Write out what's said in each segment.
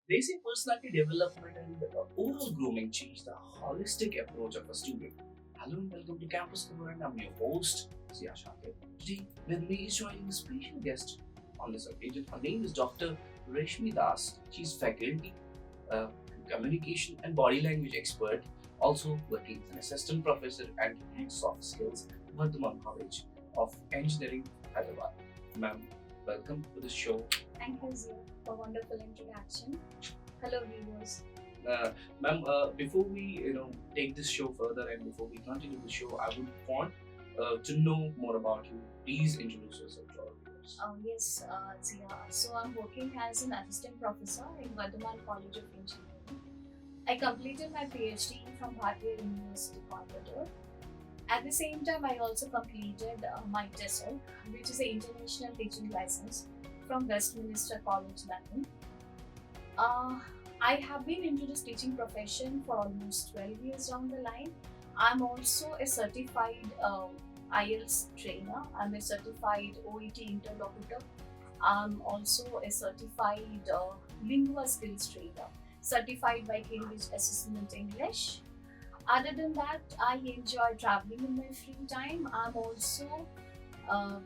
They say personality development and overall grooming change the holistic approach of a student. Hello and welcome to Campus Cover, and I'm your host, Zia Shakir. Today, with me is joining a special guest on this occasion. Her name is Dr. Reshmi Das. She's faculty, uh, communication, and body language expert, also working as an assistant professor and head soft skills, Vardhaman College of Engineering, Hyderabad. Ma'am, welcome to the show. Thank you, Zia, for wonderful introduction. Hello, viewers. Uh, Ma'am, before we take this show further and before we continue the show, I would want to know more about you. Please introduce yourself to our viewers. Yes, Zia. So I'm working as an assistant professor in Vardhaman College of Engineering. I completed my PhD from Bharatiya University, Kolkata. At the same time, I also completed my TESOL, which is an international teaching license from Westminster College, London. Uh, I have been into this teaching profession for almost 12 years down the line. I'm also a certified IELTS trainer. I'm a certified OET interlocutor. I'm also a certified lingua skills trainer, certified by Cambridge Assessment English. Other than that, I enjoy traveling in my free time. I'm also uh,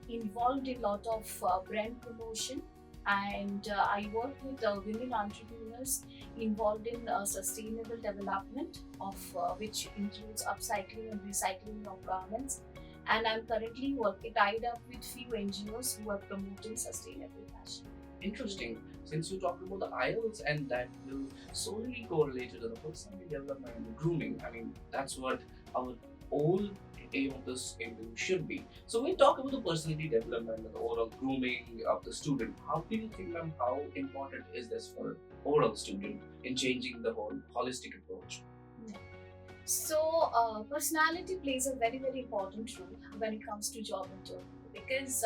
involved in a lot of brand promotion, and I work with women entrepreneurs involved in sustainable development of which includes upcycling and recycling of garments. And I'm currently tied up with few NGOs who are promoting sustainable fashion. Interesting. Since you talked about the IELTS and that will solely correlate to the personality development and the grooming, I mean, that's what our whole aim of this interview should be. So when we talk about the personality development and the overall grooming of the student, how do you think, ma'am, how important is this for overall student in changing the whole holistic approach? So, personality plays a very, very important role when it comes to job interview because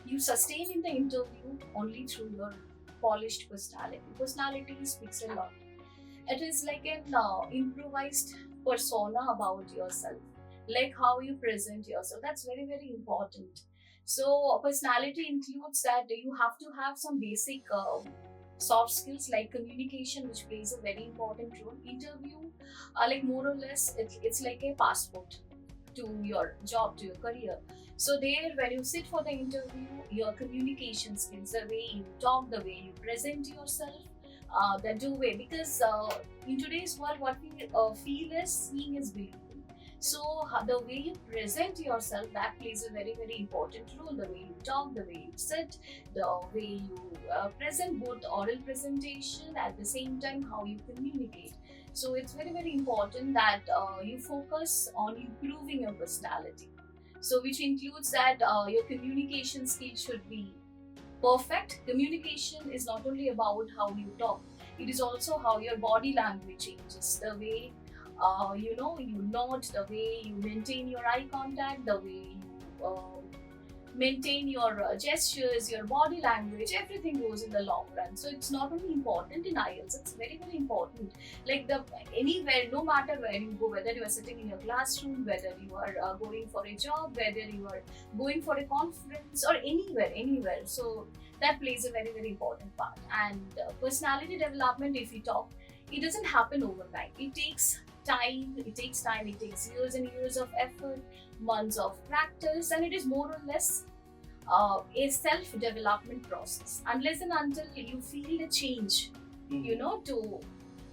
you sustain in the interview only through your polished personality. Personality speaks a lot. It is like an improvised persona about yourself, like how you present yourself. That's very, very important. So, personality includes that you have to have some basic soft skills like communication, which plays a very important role. Interview, like more or less, it's like a passport to your job, to your career. So there, when you sit for the interview, your communication skills, the way you talk, the way you present yourself, the way, because in today's world, what we feel is seeing is believing. So the way you present yourself, that plays a very, very important role. The way you talk, the way you sit, the way you present, both oral presentation, at the same time how you communicate. So it's very, very important that you focus on improving your personality. So which includes that your communication skills should be perfect. Communication is not only about how you talk, it is also how your body language changes. The way you nod, the way you maintain your eye contact, the way you maintain your gestures, your body language, everything goes in the long run. So it's not only important in IELTS, it's very, very important. Like the anywhere, no matter where you go, whether you are sitting in your classroom, whether you are going for a job, whether you are going for a conference, or anywhere. So that plays a very, very important part. And personality development, if we talk, it doesn't happen overnight. It takes time, it takes years and years of effort, months of practice, and it is more or less a self-development process. Unless and until you feel the change, to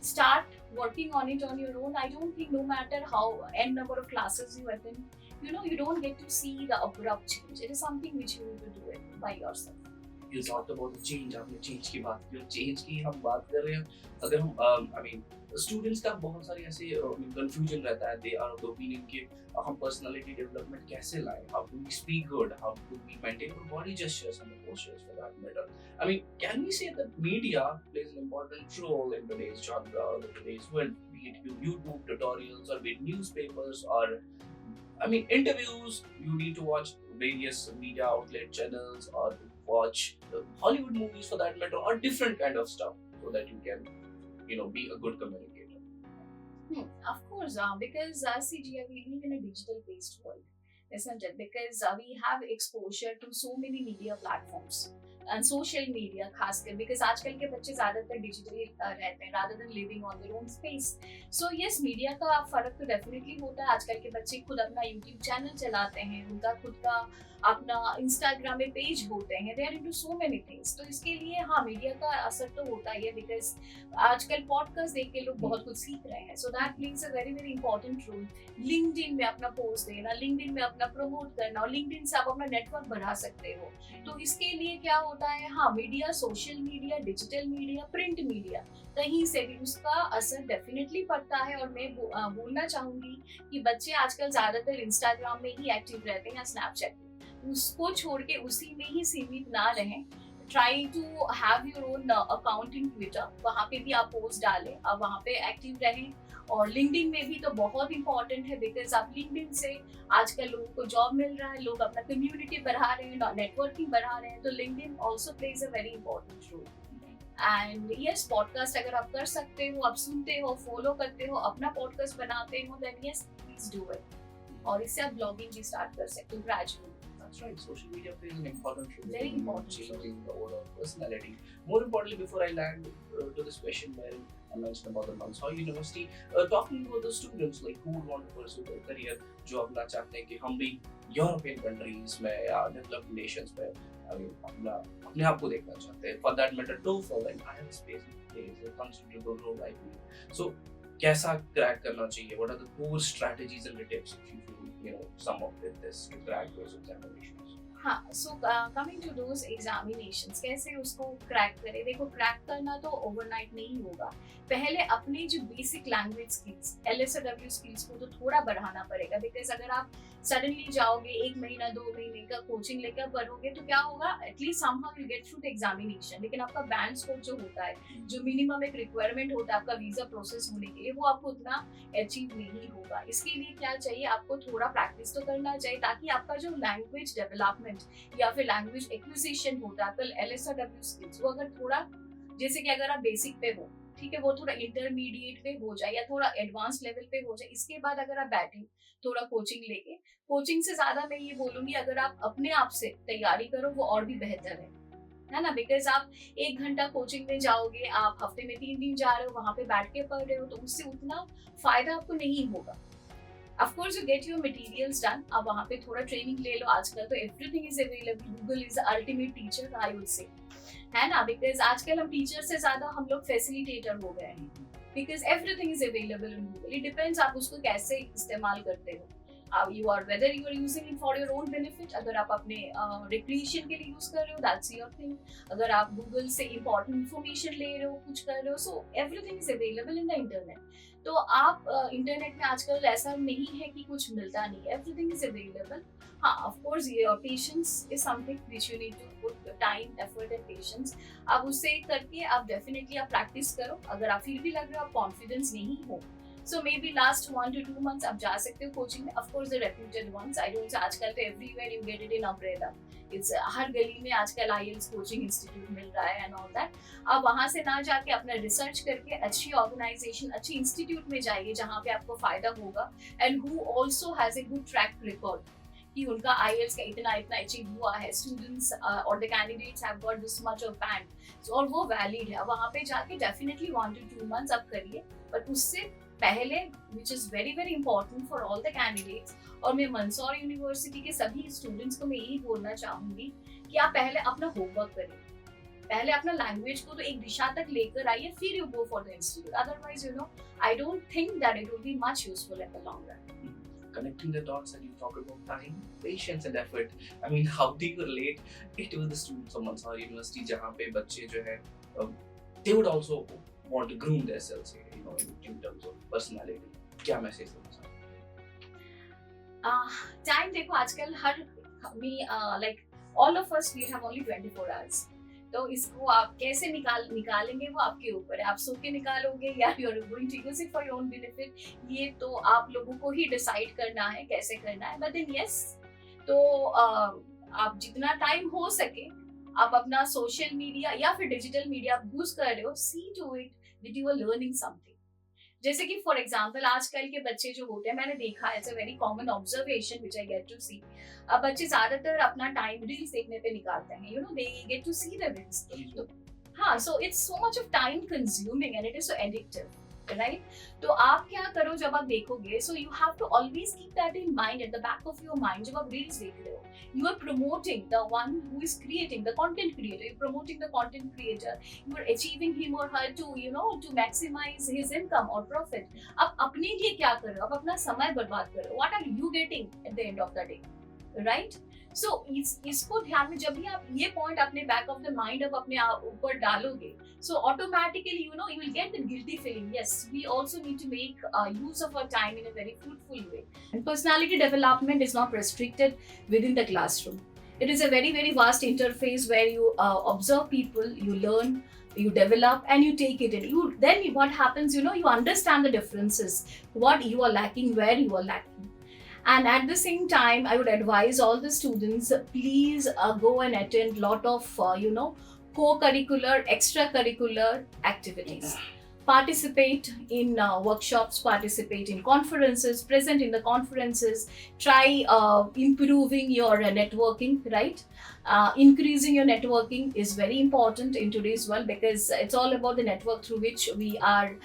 start working on it on your own, I don't think, no matter how n number of classes you attend, you don't get to see the abrupt change. It is something which you need to do it by yourself. You talked about the change. आपने change की बात की और change की हम बात कर रहे हैं. अगर हम I mean students का बहुत सारी ऐसे confusion रहता है. They are of the opinion कि हम personality development कैसे लाएं? How do we speak good? How do we maintain our body gestures and the postures for that matter? I mean, can we say that media plays an important role in today's genre, or today's world? Be it YouTube tutorials or be it newspapers or I mean, interviews, you need to watch various media outlet channels or watch Hollywood movies for that matter or different kind of stuff so that you can, be a good communicator. Of course, because CGI, we live in a digital based world, isn't it? Because we have exposure to so many media platforms. Social media खासकर, because आजकल के बच्चे ज्यादातर digitally रहते हैं rather than living on their own space. So yes, media का फर्क तो डेफिनेटली होता है. आजकल के बच्चे खुद अपना यूट्यूब चैनल चलाते हैं, उनका खुद का अपना इंस्टाग्राम में पेज होते हैं, they are into so many things. तो इसके लिए हाँ, मीडिया का असर तो होता ही है, बिकॉज आजकल पॉडकास्ट देख के लोग बहुत कुछ सीख रहे हैं. So that plays a very very important role. LinkedIn में अपना पोस्ट देना, लिंक्डइन में अपना प्रमोट करना, और लिंक्डइन से आप अपना नेटवर्क बढ़ा सकते हो. तो इसके लिए क्या होता है, हाँ, media, social media, digital media, print media, कहीं से भी उसका असर डेफिनेटली पड़ता है. और मैं बोलना चाहूंगी कि बच्चे आजकल ज्यादातर इंस्टाग्राम में ही एक्टिव रहते हैं या स्नैपचैट, उसको छोड़ के उसी में ही सीमित ना रहें. Try to have your own account in Twitter, वहाँ पे भी आप पोस्ट डालें, आप वहाँ पे एक्टिव रहें. और लिंक्डइन में भी तो बहुत इंपॉर्टेंट है, बिकॉज आप लिंक्डइन से आजकल लोगों को जॉब मिल रहा है, लोग अपना कम्युनिटी बढ़ा रहे हैं, नेटवर्किंग बढ़ा रहे हैं. तो LinkedIn also plays a very important role. And yes, podcast अगर आप कर सकते हो, आप सुनते हो, फॉलो करते हो, अपना पॉडकास्ट बनाते हो, then yes, please do it. और इससे आप ब्लॉगिंग भी स्टार्ट कर सकते हो gradually. That's right. Social media plays an important role Very in important changing the overall personality. More importantly, before I land to this question where I mentioned about the Mansour University, talking about the students like who would want to pursue their career, जो अपना चाहते हैं कि हम भी European countries में या developed Nations में अपने आप को देखना चाहते हैं. For that matter, TOEFL and IELTS plays a considerable role, I believe. So, कैसा क्रैक करना चाहिए? What are the core strategies and the tips if you sum up with this to crack those examinations? हाँ, so coming to those examinations, कैसे उसको crack करें. देखो, crack करना तो ओवरनाइट नहीं होगा. पहले अपनी जो basic language skills, LSW skills को तो थोड़ा बढ़ाना पड़ेगा. बिकॉज अगर आप सडनली जाओगे 1 महीना 2 महीने का कोचिंग लेकर पढ़ोगे तो क्या होगा, at least somehow you get through the examination, लेकिन आपका बैंड स्कोर जो होता है, जो मिनिमम एक रिक्वायरमेंट होता है आपका वीजा प्रोसेस होने के लिए, वो आपको उतना अचीव नहीं होगा. इसके लिए क्या चाहिए, आपको थोड़ा प्रैक्टिस तो करना चाहिए, ताकि आपका जो लैंग्वेज डेवलपमेंट या फिर लैंग्वेज एक्विजिशन होता है, LSW स्किल्स, वो अगर थोड़ा, जैसे कि अगर आप बेसिक पे हो, ठीक है, वो थोड़ा इंटरमीडिएट पे हो जाए या थोड़ा एडवांस लेवल पे हो जाए. इसके बाद अगर आप बैठे थोड़ा कोचिंग लेके, कोचिंग से ज्यादा मैं ये बोलूंगी अगर आप अपने आप से तैयारी करो, वो और भी बेहतर है ना. बिकॉज आप 1 घंटा कोचिंग में जाओगे, आप हफ्ते में 3 दिन जा रहे हो, वहां पे बैठ के पढ़ रहे हो, तो उससे उतना फायदा आपको नहीं होगा. Of course, you get your materials done. अब वहाँ पे थोड़ा ट्रेनिंग ले लो. आजकल तो everything is available. Google is the ultimate teacher, I would say. है ना? Because आजकल हम टीचर से ज्यादा हम लोग फैसिलिटेटर हो गए हैं. Because everything is available in Google. It depends आप उसको कैसे इस्तेमाल करते हो. Whether you are using it for your own benefit, अगर आप अपने recreation के लिए यूज कर रहे हो, that's your thing. अगर आप Google से important information ले रहे हो, कुछ कर रहे हो, so everything is available in the internet. तो आप इंटरनेट में आजकल ऐसा नहीं है कि कुछ मिलता नहीं है. Everything is available. हाँ, of course patience is something which you need to put time, effort and patience. आप उससे करके आप डेफिनेटली आप प्रैक्टिस करो. अगर आप फिर भी लग रहे हो आप कॉन्फिडेंस नहीं हो, सो may be last 1 to 2 months आप जा सकते हो कोचिंग में. Of course the reputed ones, I don't, आजकल तो everywhere you get it in umbrella. It's हर गली में आजकल IELTS कोचिंग इंस्टीट्यूट मिल रहा है एंड ऑल दैट. आप वहां से ना जाके अपना रिसर्च करके अच्छी ऑर्गेनाइजेशन, अच्छी इंस्टीट्यूट में जाइए जहाँ पे आपको फायदा होगा, and who also has a good track record कि उनका IELTS का इतना अचीव हुआ है, स्टूडेंट्स और the candidates have got this much of band, और वो वैलिड है. वहाँ पे जाके डेफिनेटली 1 to 2 months आप करिए. बट उससे पहले, which is very very important for all the candidates, और मैं मंदसौर यूनिवर्सिटी के सभी स्टूडेंट्स को मैं यही बोलना चाहूंगी कि आप पहले अपना होमवर्क करिए. पहले अपना लैंग्वेज को तो एक दिशा तक लेकर आइए, फिर you go for the institute. Otherwise I don't think that it will be much useful in the long run. Connecting the dots, and you talk about time, patience and effort. I mean, how do you relate it with the students of Mansour University, जहाँ पे बच्चे जो है, they would also want to groom themselves, in terms of personality. क्या message देना चाहते हैं? Time देखो, आजकल हर like all of us we have only 24 hours. तो इसको आप कैसे निकालेंगे वो आपके ऊपर है. आप सो के निकालोगे या you are going to use it for your own benefit, ये तो आप लोगों को ही डिसाइड करना है कैसे करना है. बट देन यस, तो आप जितना टाइम हो सके आप अपना सोशल मीडिया या फिर डिजिटल मीडिया आप यूज कर रहे हो, see to it that you are learning something. जैसे कि फॉर एग्जाम्पल आजकल के बच्चे जो होते हैं, मैंने देखा है, it's a very common observation which I get to see, बच्चे ज्यादातर अपना टाइम रील्स देखने पे निकालते हैं, they get to see the reels. तो हाँ, so it's so much of time consuming and it is so addictive, right? तो आप क्या करो जब आप देखोगे, so you have to always keep that in mind, at the back of your mind. जब आप रील्स देख रहे हो, you are promoting the one who is creating the content creator, you're promoting the content creator, you are achieving him or her to to maximize his income or profit। अब अपने लिए क्या कर रहे हो, आप अपना समय बर्बाद कर रहे हो, what are you getting at the end of the day, right? So इसको ध्यान में जब भी आप ये पॉइंट अपने बैक ऑफ द माइंड अब अपने ऊपर डालोगे, so automatically you will get the guilty feeling, yes, we also need to make use of our time in a very fruitful way। And personality development is not restricted within the classroom, it is a very very vast interface where you observe people, you learn, you develop, and you take it in. Then what happens, you understand the differences, what you are lacking, where you are lacking। And at the same time, I would advise all the students, please go and attend lot of co-curricular, extracurricular activities, participate in workshops, participate in conferences, present in the conferences, try improving your networking, right? Increasing your networking is very important in today's world, because it's all about the network through which we are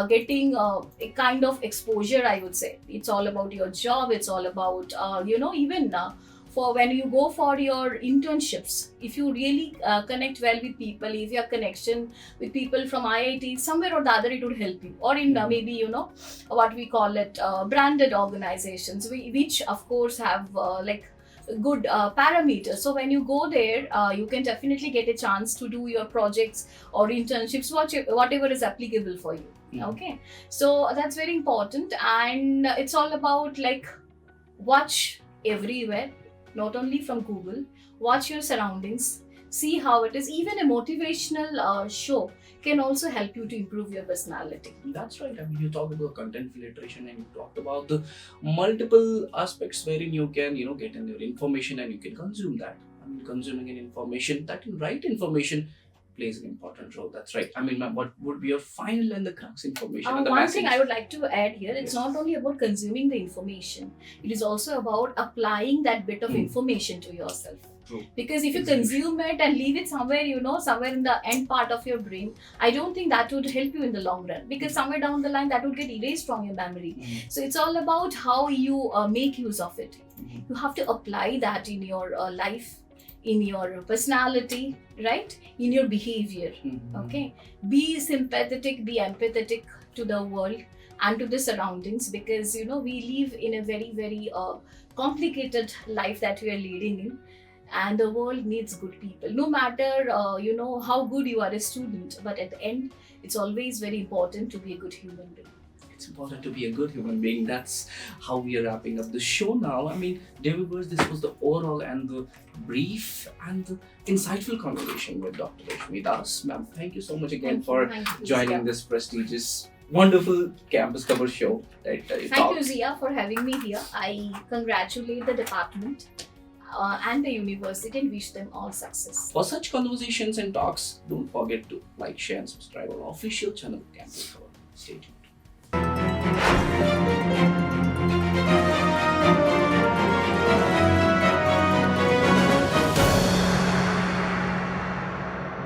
getting a kind of exposure, I would say. It's all about your job, it's all about even for when you go for your internships, if you really connect well with people, if you have connection with people from IIT, somewhere or the other it would help you, or in maybe what we call it, branded organizations, which of course have like good parameters. So when you go there, you can definitely get a chance to do your projects or internships, whatever is applicable for you. Okay, so that's very important, and it's all about like watch everywhere, not only from Google, watch your surroundings, see how it is. Even a motivational show can also help you to improve your personality. That's right. I mean, you talked about content filtration, and you talked about the multiple aspects wherein you can, get in your information and you can consume that. I mean, consuming an information, that right information plays an important role. That's right. I mean, what would be your final and the crux information? And the One message? thing I would like to add here, it's Yes. not only about consuming the information, it is also about applying that bit of information to yourself. True. Because if you Execution. consume it and leave it somewhere, somewhere in the end part of your brain, I don't think that would help you in the long run, because somewhere down the line that would get erased from your memory. So it's all about how you make use of it. You have to apply that in your life, in your personality, right? In your behavior. Okay, be sympathetic, be empathetic to the world and to the surroundings, because we live in a very very complicated life that we are leading in, and the world needs good people. No matter how good you are a student, but at the end it's always very important to be a good human being. It's important to be a good human being. That's how we are wrapping up the show now. I mean, dear viewers, this was the overall and the brief and the insightful conversation with Dr. Reshmi Das. Ma'am, thank you so much again for Thank you, joining Zia. this prestigious, wonderful campus cover show. Thank you, Zia, for having me here. I congratulate the department and the university and wish them all success. For such conversations and talks, don't forget to like, share and subscribe our official channel, Campus Cover.